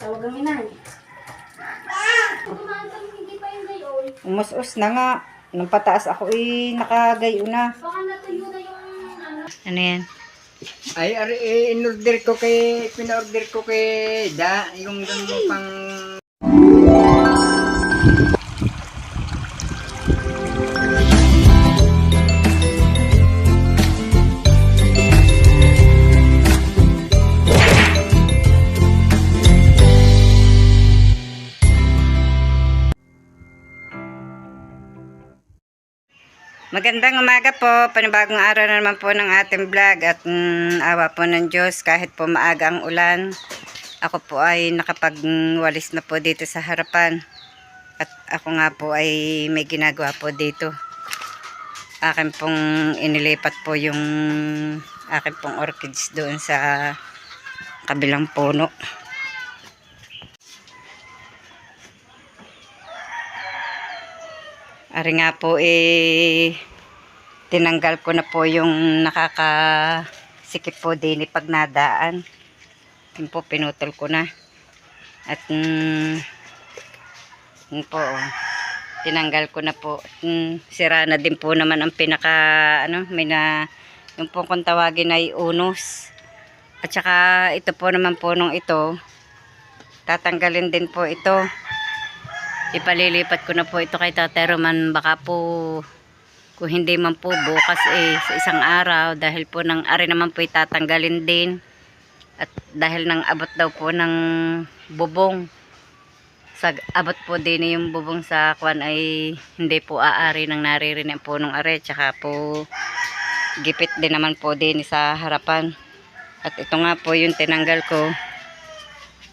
Tawagang inay. Umus-us na nga. Nung pataas ako nakagayo na. Baka natuyo na yung ano. Ano yan? Ay, in-order ko pina-order ko kay yung pang. Magandang umaga po, panibagong araw na naman po ng ating vlog at awa po ng Diyos kahit po maaga ang ulan. Ako po ay nakapagwalis na po dito sa harapan at ako nga po ay may ginagawa po dito. Akin pong inilipat po yung akin pong orchids doon sa kabilang puno. Ari nga po tinanggal ko na po yung nakakasikip po din pag nadaan. Yun po, pinutol ko na. At yun po, tinanggal ko na po. Sira na din po naman ang yung po kung tawagin ay unos. At saka ito po naman po nung ito, tatanggalin din po ito. Ipalilipat ko na po ito kay Tatay Roman, baka po kung hindi man po bukas sa isang araw dahil po ng ari naman po itatanggalin din at dahil ng abot daw po ng bubong sa abot po din yung bubong sa kwan ay hindi po aari ng naririnig po ng ari, tsaka po gipit din naman po din sa harapan. At ito nga po yung tinanggal ko,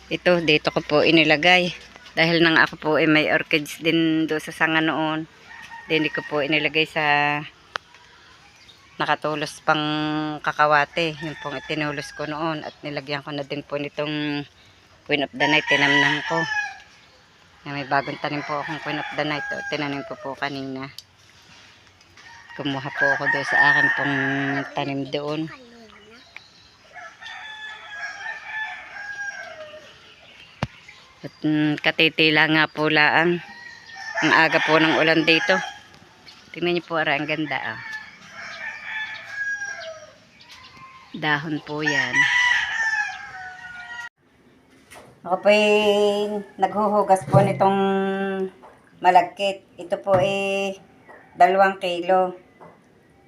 ito dito ko po inilagay. Dahil nang ako po may orchids din doon sa sanga noon, hindi ko po inilagay sa nakatulos pang kakawate. Yung pong itinulos ko noon at nilagyan ko na din po nitong Queen of the Night, tinamnan ko. May bagong tanim po akong Queen of the Night. Tinanim ko po kanina. Kumuha po ako doon sa akin pong tanim doon. At katitila nga po laan. Ang aga po ng ulan dito. Tingnan niyo po, ang ganda . Dahon po yan. Ako po naghuhugas po nitong malagkit. Ito po 2 kilo.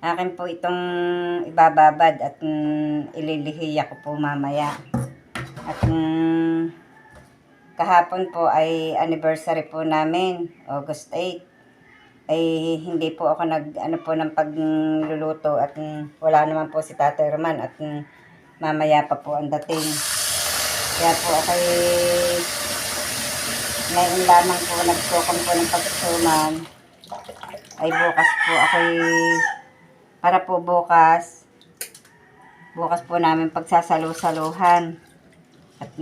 Akin po itong ibababad at ililihiya ko po mamaya. At kahapon po ay anniversary po namin, August 8. Ay hindi po ako ng pagluluto at wala naman po si Tatay Roman at mamaya pa po ang dating. Kaya po ako ngayon lamang po nagsukom po ng pagsusuman. Ay bukas po ako para po bukas po namin pagsasalu-saluhan. At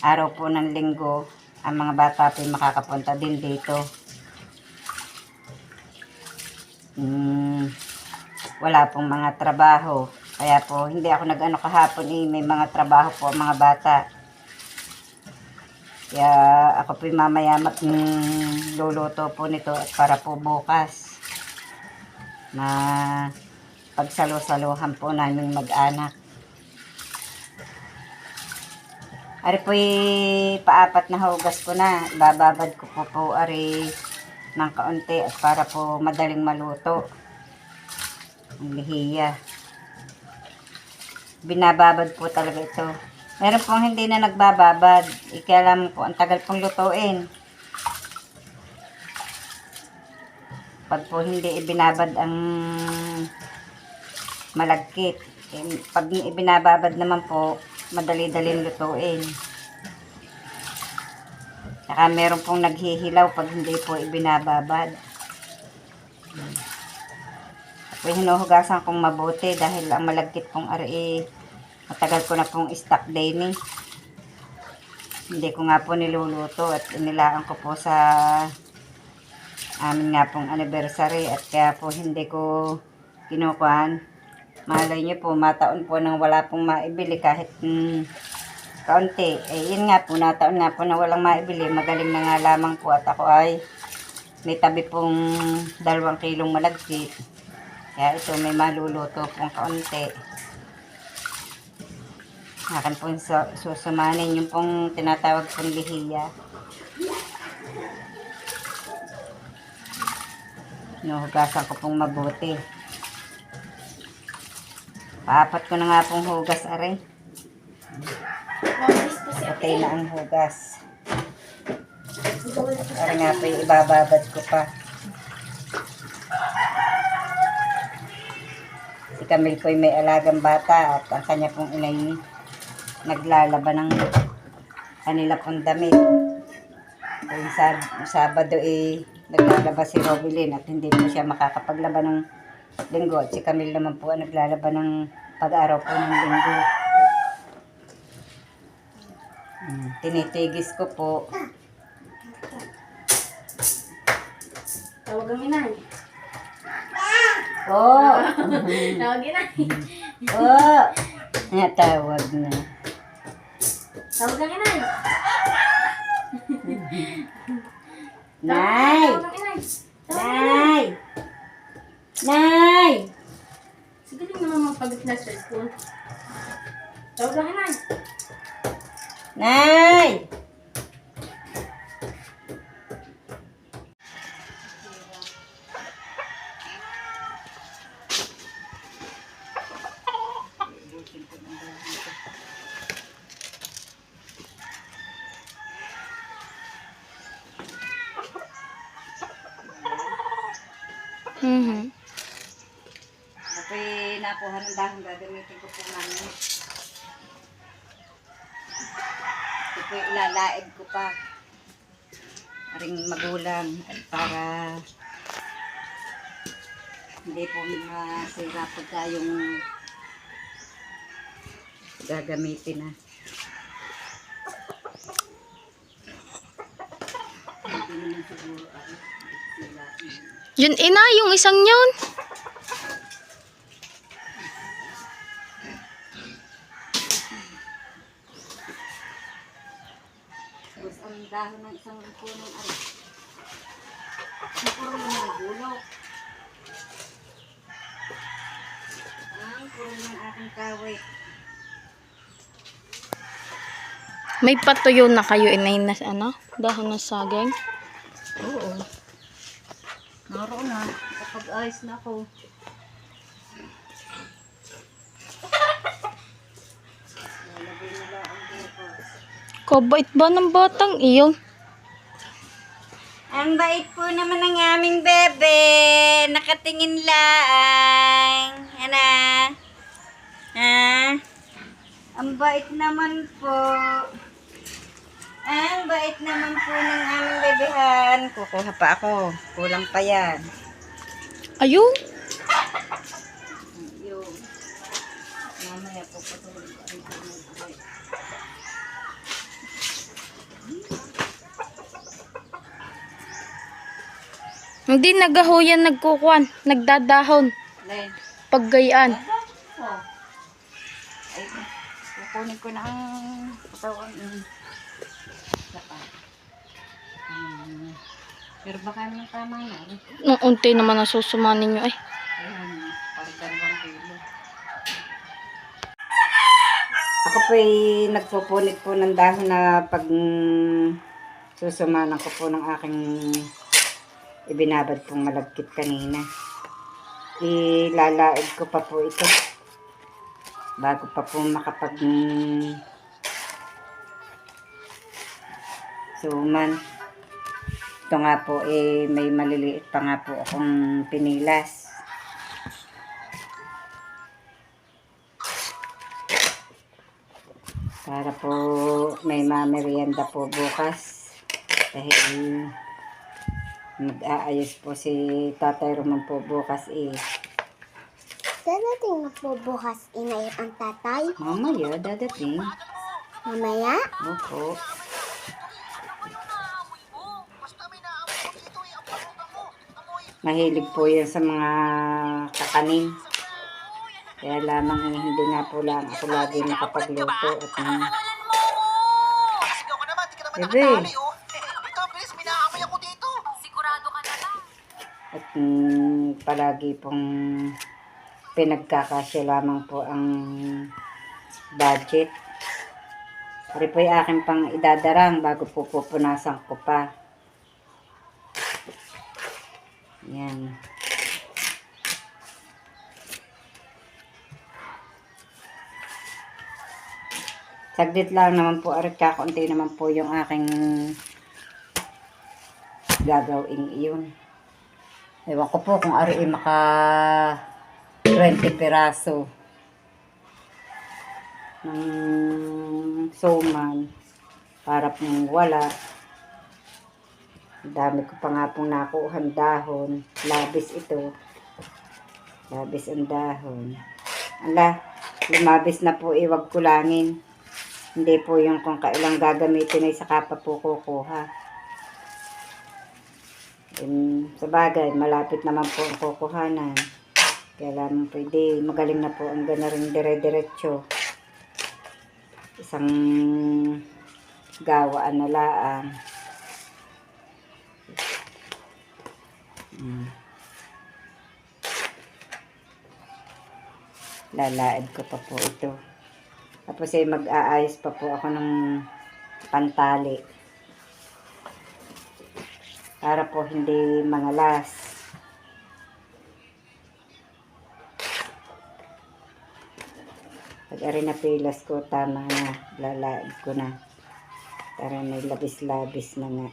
araw po ng linggo, ang mga bata po makakapunta din dito. Wala pong mga trabaho. Kaya po, hindi ako nag-ano kahapon may mga trabaho po ang mga bata. Kaya ako po mamaya luluto po nito at para po bukas na pagsalu-saluhan po namin mag-anak. Ari po paapat na hugas ko na. Bababad ko po ari ng kaunti at para po madaling maluto. Ang lihiya. Binababad po talaga ito. Meron pong hindi na nagbababad. Kaya lang po ang tagal pong lutuin. Pag po hindi ibinabad ang malagkit. Pag ibinababad naman po, madali-daling lutuin. Saka meron pong naghihilaw pag hindi po ibinababad. Ako hinuhugasan kong mabuti dahil ang malagkit pong ari matagal ko na pong stock din . Hindi ko nga po niluluto at inilaan ko po sa amin nga pong anniversary at kaya po hindi ko kinukuhan. Malay nyo po, mataon po nang wala pong maibili kahit kaunti. Yun nga po, nataon nga po na walang maibili. Magaling na nga lamang po at ako ay may tabi pong 2 kilong malagkit. Kaya ito may maluluto pong kaunti. Akin pong susumanin yung pong tinatawag pong lihiya. Hinuhugasan ko pong mabuti. Paapat ko na nga pong hugas aray. Patay na ang hugas. Aray nga po yung ibababad ko pa. Si Camille po may alagang bata at ang kanya pong inay naglalaba ng kanila pong damit. Yung Sabado naglalaba si Robilyn at hindi po siya makakapaglaba ng linggo. At si Camille naman po naglalaba ng pag-araw po ng linggo. Tinitigis ko po. Tawag ang inay. Oh! Tawag inay. Oh! Natawag na. Tawag ang inay. Nay! Tawag ang inay. Nay! Nay! Sige lang naman magpagod na sa school. Tawag ang inay. Nay! Ako'y nakuha ng dahon, gagamitin ko po namin. Ito po ilalaid ko pa. Aring magulang at para hindi po masira pagka yung gagamitin na. Hindi naman siguro Yun ina, yung isang yun. Tapos ang dahon ng isang punong aray. Ang puro ng bulok. Ang puro ng aking kawit. May patuyo na kayo inay na dahon ng saging. Oo. Naroon na. Kapag ayos na ako. Lalagay nila ang bukas. Kabait ba ng batang iyon? Ang bait po naman ng aming bebe. Nakatingin lang. Ano? Ha? Ang bait naman po. Ang bait naman po ng aming bebehan. Kukuha pa ako. Kulang pa yan. Ayun. Yung. Mamaya po patuloy ko ang pinag-uwi. Hindi nagahuyan nagkukuan, nagdadahon, Len. paggayaan. Oh. Ay, kukunin ko na ang katawan. Pero baka naman tama na. Nung unti naman nasusumanin nyo ay. Ayan, parang 2 kilo. Ako po'y nagpupunit po ng dahon na pag susumanan ko po ng aking ibinabad pong malagkit kanina. Ilalaid ko pa po ito bago pa po makapag suman. Ito nga po may maliliit pa nga po akong pinilas. Para po may mamerienda po bukas. Dahil mag-aayos po si Tatay Roman po bukas Dadating na po bukas inay ang tatay. Mamaya dadating. Mamaya? Opo. Mahilig po yan sa mga kakanin. Kaya lamang hindi nga po lang ako lagi nakapagluto at Bebe. Dito, please, minaamoy ako dito. Sigurado ka na lang. At palagi pong pinagkakasya lamang po ang budget. Pari po yung akin pang idadarang bago po pupunasan ko pa. Yan. Saglit lang naman po, arit kakunti naman po yung aking gagawin iyon. Ewan ko po kung ari maka 20 piraso ng suman para pong wala. Dami ko pa nga pong nakuhan dahon. Labis ito. Labis ang dahon. Ala, lumabis na po, iwag kulangin. Hindi po yung kung kailang gagamitin ay saka pa po kukuha. Sa bagay, malapit naman po ang kukuhanan. Kaya lang pwede, magaling na po ang ganaring dire-diretso. Isang gawaan na laang. Lalaid ko pa po ito. Tapos ay mag-aayos pa po ako ng pantali. Para po hindi mangalas. Pag-ari na pilas ko, tama na. Lalaid ko na. Para may labis-labis na nga.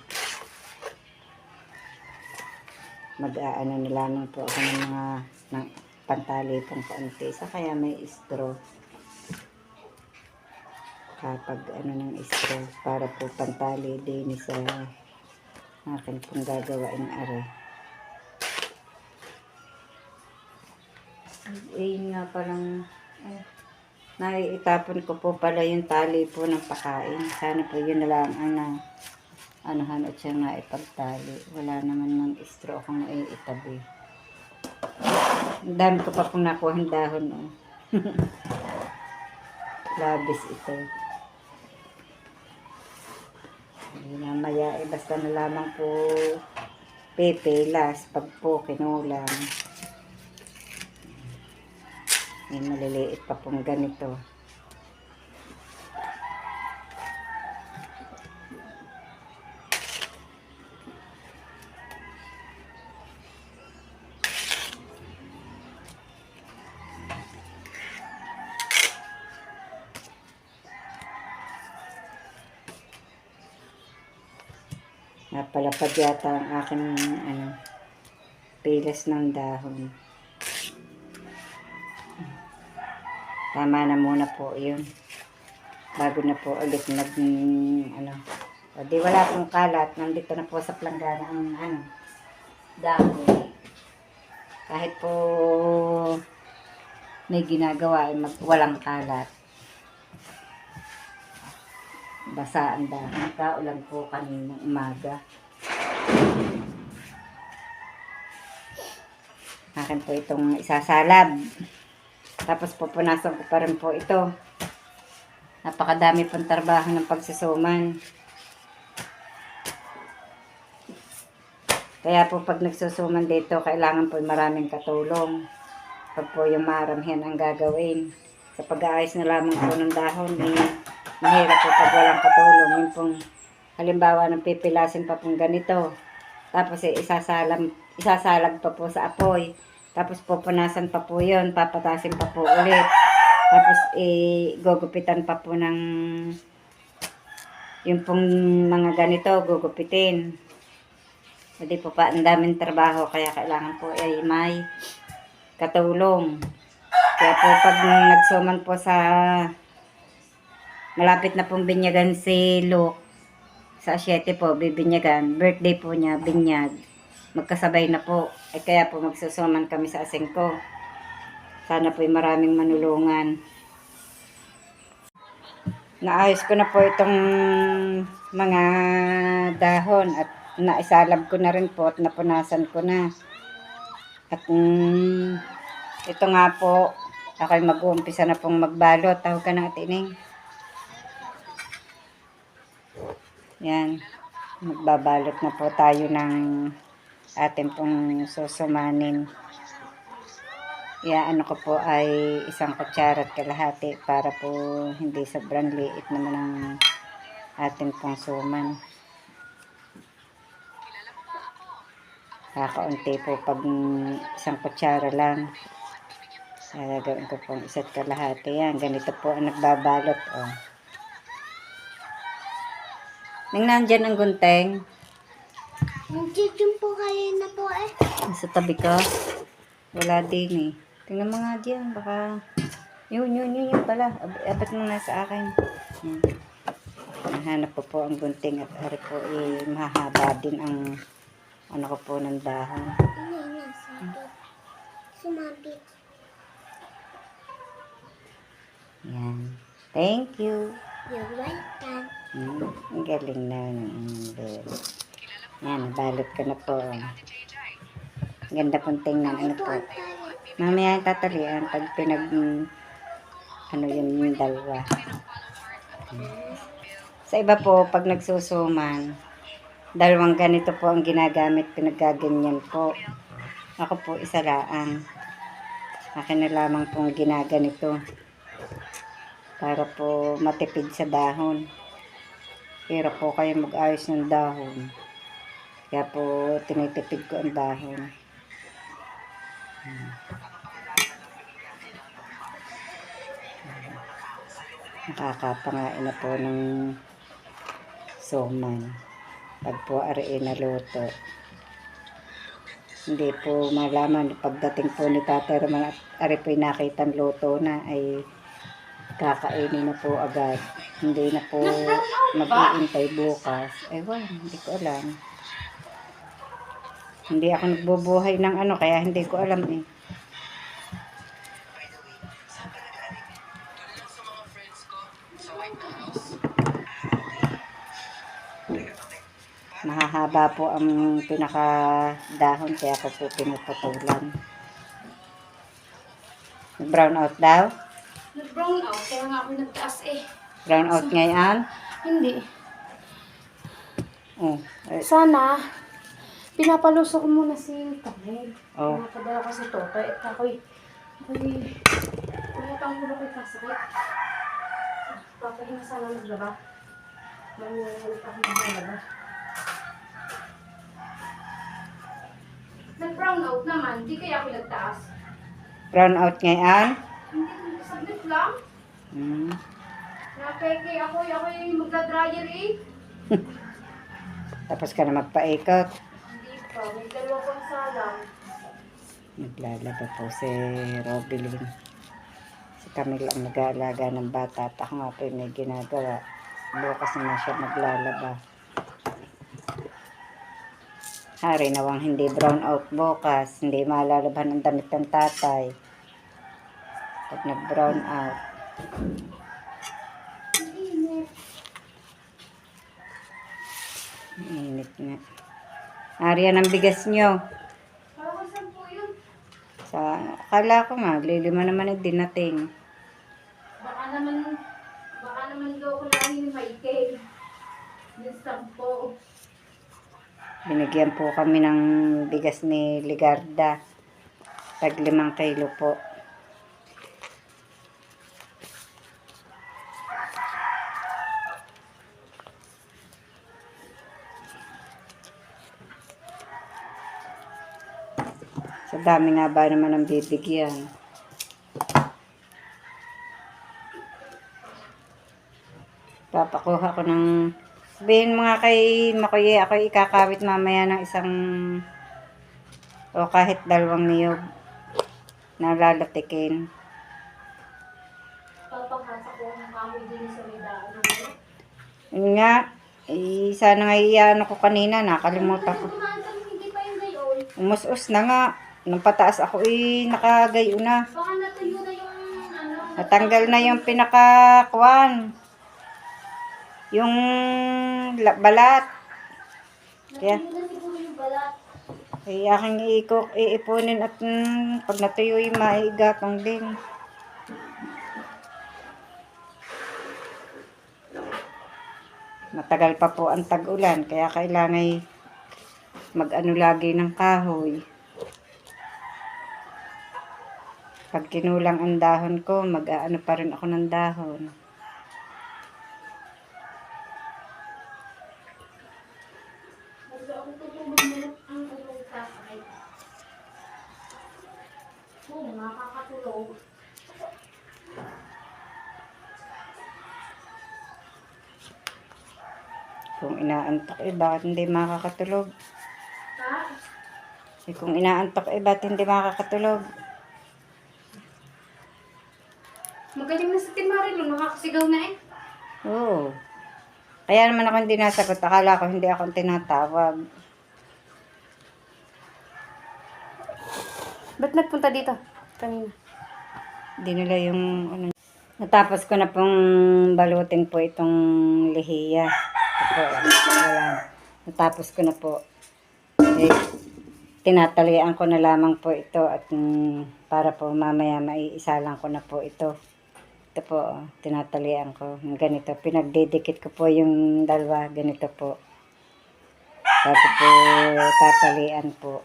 Mag-aano na lamang po ako ng mga pantali pong kaunti. Sa kaya may straw. Kapag ano ng straw. Para po pantali din sa akin pong gagawain are. Ayun nga palang naiitapon ko po pala yung tali po ng pakain. Sana po yun na lang ang anuhan at siya nga ipagtali. Wala naman ng straw akong itabi. Ang dami ko pa pong nakuha ng dahon. Oh. Labis ito. Mamaya basta na lamang po pepelas pag po kinulang. May maliliit pa pong ganito. Napalapad yata ang aking pilas ng dahon. Tama na muna po yun. Bago na po ulit di wala pong kalat. Nandito na po sa planggana ang dahon. Kahit po may ginagawa ay walang kalat. Basa ang dahon. Kaulan po kaninang umaga. Akin po itong isasalab. Tapos pupunasan ko pa rin po ito. Napakadami pong trabaho ng pagsusuman. Kaya po pag nagsusuman dito, kailangan po maraming katulong. Pag po yung maramihan ang gagawin. Sa pag-aayos na lamang po ng dahon, mahirap po pag walang katulong. Yung pong halimbawa ng pipilasin pa pong ganito. Tapos isasalag pa po sa apoy. Tapos pupunasan pa po yun. Papatasin pa po ulit. Tapos gugupitan pa po ng yung pong mga ganito, gugupitin. Hindi po pa ang daming trabaho. Kaya kailangan po ay may katulong. Kaya po pag nagsuman po sa malapit na pong binyagan si Luke, sa 7 po, bibinyagan. Birthday po niya, binyag. Magkasabay na po. Kaya po magsusuman kami sa 5. Sana po maraming manulungan. Naayos ko na po itong mga dahon at naisalab ko na rin po at napunasan ko na. At ito nga po, ako'y mag-uumpisa na pong magbalot. Tawag ka na, Atining. Yan. Magbabalot na po tayo ng ating pong susumanin. Ano ko po ay 1 kutsara at kalahati para po hindi sobrang liit naman ang ating pong suman. Kakaunti po pag 1 kutsara lang. Gagawin ko pong 1 at kalahati. Yan, ganito po ang nagbabalot. Oh. Nandyan ang gunting. Nandiyan po kayo na po eh. Nasa tabi ka. Wala din eh. Tingnan mo nga dyan. Baka... Yun pala. Abot mo na sa akin. Yan. Nahanap ko po ang gunting at ari po mahaba din ang ano ko po ng dahon. Sumabit. Yan. Thank you. You're welcome. Ang galing na. Yan, nabalot ko na po. Ganda pong tingnan. Ano po. Mamaya yung tatalian pag ano yung dalawa. Sa iba po, pag nagsusuman, 2 ganito po ang ginagamit, pinaggaganyan po. Ako po, 1 laang. Akin na lamang pong ginaganito. Para po matipid sa dahon. Hirap po kayo mag-ayos ng dahon. Kaya po tinitipid ko ang dahon. Nakakapangain na po ng suman. Pag po ariin na luto. Hindi po malaman pagdating po ni Tatay Roman at ari po'y nakitang luto na ay kakainin na po agad. Hindi na po mag-iintay bukas. Ewan, hindi ko alam. Hindi ako nagbubuhay ng ano, kaya hindi ko alam eh. Mahahaba po ang pinakadahon, kaya ako po pinuputulan. Brown out daw? Nag-brown out, kaya nga ako nagtaas eh. Brown out ngayon? Hindi. Oh. Sana, pinapaluso ko muna si Kamel. Oh. Pinapadala ko si Toto. At ako'y pumutang ko ko'y kasakit. Papahinga sana maglaba. Manulit ako maglaba. Nag-brown out naman, di kaya ako nagtaas. Brown out ngayon? Hindi, saglit lang. Nakeke ako yung magda-dryer eh. Tapos ka na magpaikot. Hindi pa, may 2 pang salang. Naglalaba po si Robilyn. Si Camille ang nag-aalaga ng bata at ako nga po may ginagawa. Bukas naman siya maglalaba. Hari nawang hindi brown out bukas. Hindi malalaban ang damit ng tatay. Pag nag-brown out. Init nga. Hari yan ang bigas nyo. Parang saan po yun? Akala ko nga, lilima naman ang dinating. Baka naman loko lang ni Michael. Yung sampo. Binigyan po kami ng bigas ni Ligarda. Tag 5 kilo po. Sa dami nga ba naman ang bibigyan? Papakuha ko ng... Sabihin mga kay Makoye, ako ikakawit mamaya ng 1 o kahit 2 niyog na lalatikin. Papakasa ko ang kahoy din sa may daan. Yun nga, sana nga iyan ko kanina, nakalimutan ko. Hindi pa yung gayon. Umus-us na nga. Nung pataas ako nakagayo na. Baka natuyo na yung ano. Natanggal na yung pinakakuan. Yung balat. Kaya, Natuyo na siguro yung balat. ay aking iipunin at pag natuyo yung maigatong din. Matagal pa po ang tag-ulan, kaya kailangan mag-ano lagi ng kahoy. Pag kinulang ang dahon ko, mag-aano pa rin ako ng dahon. Oo, nakakatulog. Kung inaantok bakit hindi makakatulog? Ha? Kung inaantok bakit hindi makakatulog? Magaling na si Timarilo, nakakasigaw na eh. Oo. Kaya naman ako hindi nasagot. Akala ko hindi ako tinatawag. Ba't nagpunta dito? Kanina. Hindi nila yung ano. Natapos ko na pong balutin po itong lihiya. Ito po. Wala. Natapos ko na po. Tinatalian ko na lamang po ito at para po mamaya maiisa lang ko na po ito. Ito po, tinatalian ko. Ganito. Pinagdidikit ko po yung dalawa. Ganito po. Tapos po, tatalian po.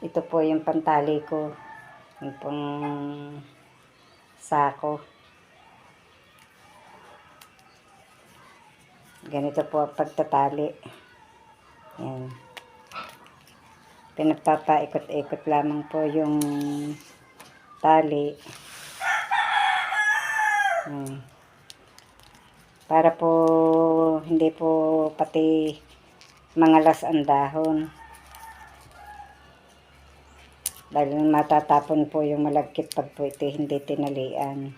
Ito po yung pantali ko. Yung pong sako. Ganito po ang pagtatali. Yan. Pinagpapaikot-ikot lamang po yung tali. Yan. Para po hindi po pati mangalas ang dahon. Dahil matatapon po yung malagkit pag po ito hindi tinalian.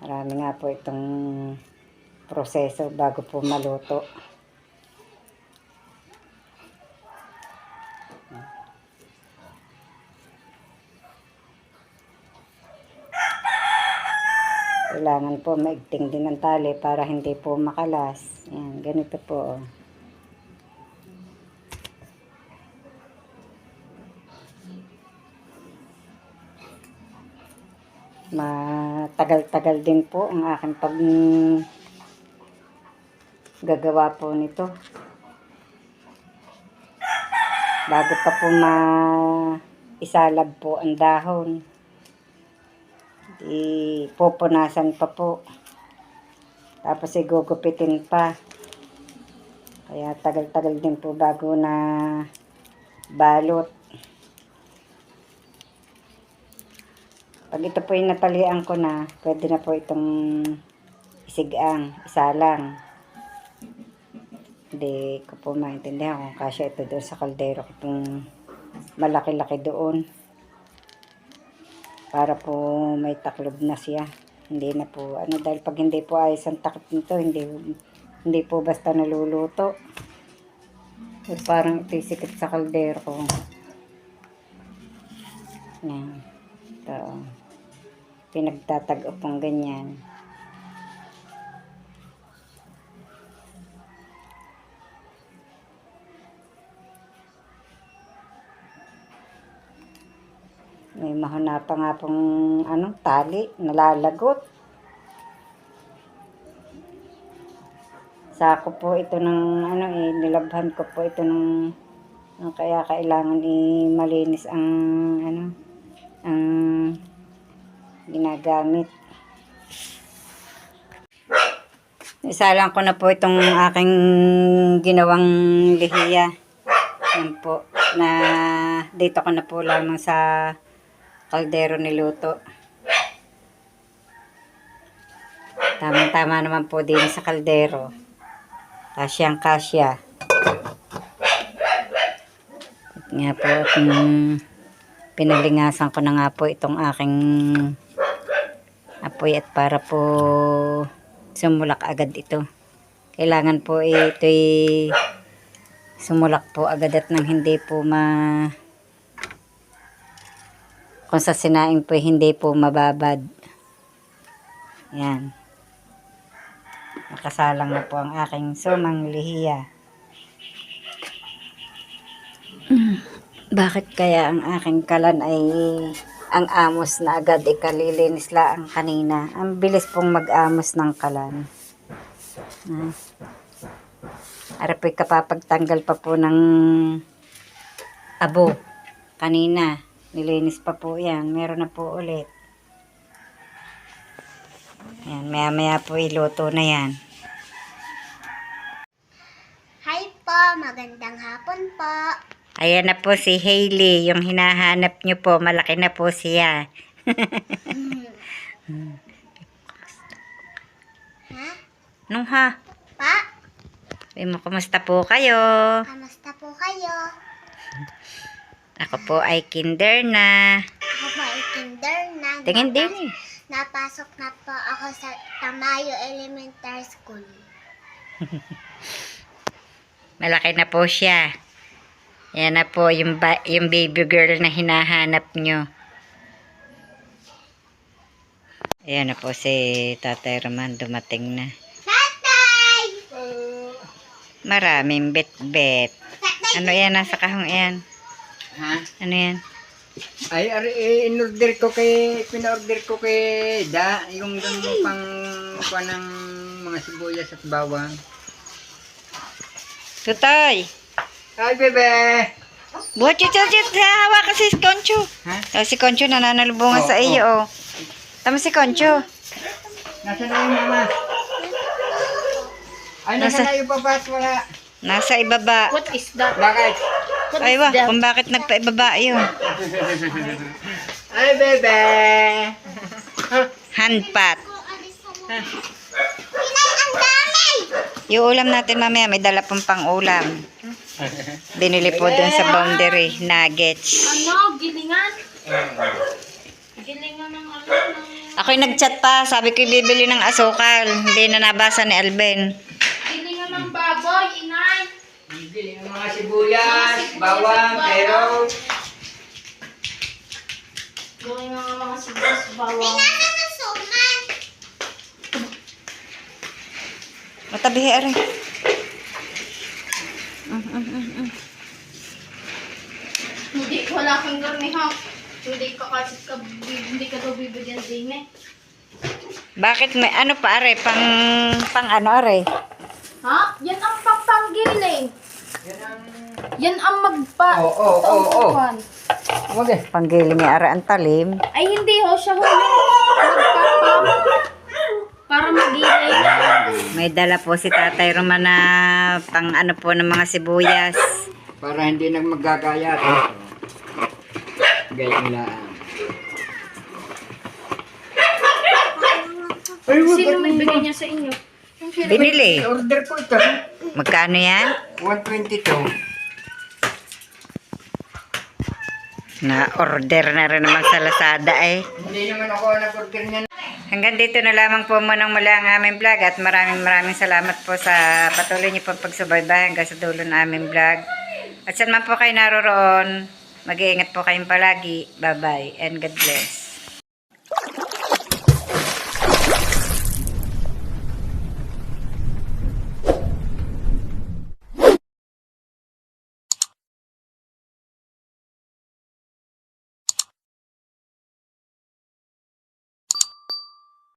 Marami nga po itong proseso bago po maluto. Kailangan po maigting din ang tali para hindi po makalas. Yan, ganito po. Matagal-tagal din po ang aking gagawa po nito. Bago pa po isalag po ang dahon. Pupunasan pa po. Tapos igugupitin pa. Kaya tagal-tagal din po bago na balot. Pag ito po yung natalian ko na, pwede na po itong isigang, isalang. Hindi ko po maintindihan kung kasya ito doon sa kaldero ko itong malaki-laki doon. Para po may taklob na siya. Hindi na po, dahil pag hindi po ayos ang takip nito, hindi po basta naluluto. Parang ito sikip sa kaldero ko. Yan. Ito. Pinagtatag-o pong ganyan. May mahuna pa nga pong tali, nalalagot. Sako po ito ng nilabhan ko po ito ng kaya kailangan malinis ang ang ginagamit. Isalang ko na po itong aking ginawang lihiya. Yan po, na dito ko na po lamang sa kaldero niluto. Tamang-tama naman po din sa kaldero. Kasyang-kasya. Nga po, pinalingasan ko na nga po itong aking apoy at para po sumulak agad ito. Kailangan po ito'y sumulak po agad at nang hindi po kung sa sinaing po hindi po mababad. Yan. Nakasalang na po ang aking sumang lihiya. Bakit kaya ang aking kalan ay ang amos na agad ikalilinis lang kanina. Ang bilis pong mag-amos ng kalan. Ara po'y kapapagtanggal pa po ng abo. Kanina, nilinis pa po yan. Meron na po ulit. Yan, maya-maya po iluto na yan. Hi po, magandang hapon po. Ayan na po si Hailey, yung hinahanap nyo po. Malaki na po siya. Ha? Nung ha? Pa, Sabi mo, kumusta po kayo? kamusta po kayo? Ako po ay kinder na. Ako po ay kinder na. Tingin din eh. Napasok na po ako sa Tamayo Elementary School. Malaki na po siya. Yan na po yung baby girl na hinahanap nyo. Ayan na po si Tatay Roman, dumating na. Tatay! Maraming bet-bet. Ano yan? Nasa kahong yan. Ha? Ano yan? Ay, pina-order ko kay Da, yung dun pang kuha ng mga sibuyas at bawang. Tutay! Ay, bebe! Buhat yun, hawa ka si Concho. Ha? Si Concho nananalubungan Oh, sa iyo. Oh. Tama si Concho. Nasaan na yung mama? Ay, nasaan na yung papa at wala? Nasa ibaba. What is that? Bakit? What Ay is wa, that? kung bakit nagpaibaba yun. Ay, bebe! Handpat. Pinay, ang dami! Yung ulam natin mamaya, may dala pong pang ulam. Binili po dun sa boundary. Nuggets. Ano? Gilingan? Gilingan ng ano? Ako'y nagchat pa. Sabi ko bibili ng asukal. Hindi na nabasa ni Alben. Gilingan ng baboy, inay. Bibili ng mga sibuyas, bawang, pero... Gilingan ng mga sibas bawang. Pinasa ng suman! Matabihi ari. Hindi, wala kang garniha. Hindi ka daw bibigyan din eh. Bakit may ano pa are? Pang ano are? Ha? Yan ang papanggiling. Yan ang magpa... Oo. Tautukan. Wag eh. Panggiling ni are ang talim. Ay, hindi ho. Siya ho. Magpapam. Para magilay. May dala po si Tatay Roman na pang ano po ng mga sibuyas. Para hindi na magagayat. Gaya nila. Ay, Sino may bigay niya sa inyo? Binili. order ko ito. Magkano yan? 122. Na order na rin naman sa Lazada eh. Hindi naman ako nag-order niyan. Hanggang dito na lamang po muna mula ang aming vlog at maraming salamat po sa patuloy niyo pong pagsubaybay hanggang sa dulo ng aming vlog. At saan man po kayo naroroon, mag-iingat po kayong palagi. Bye-bye and God bless.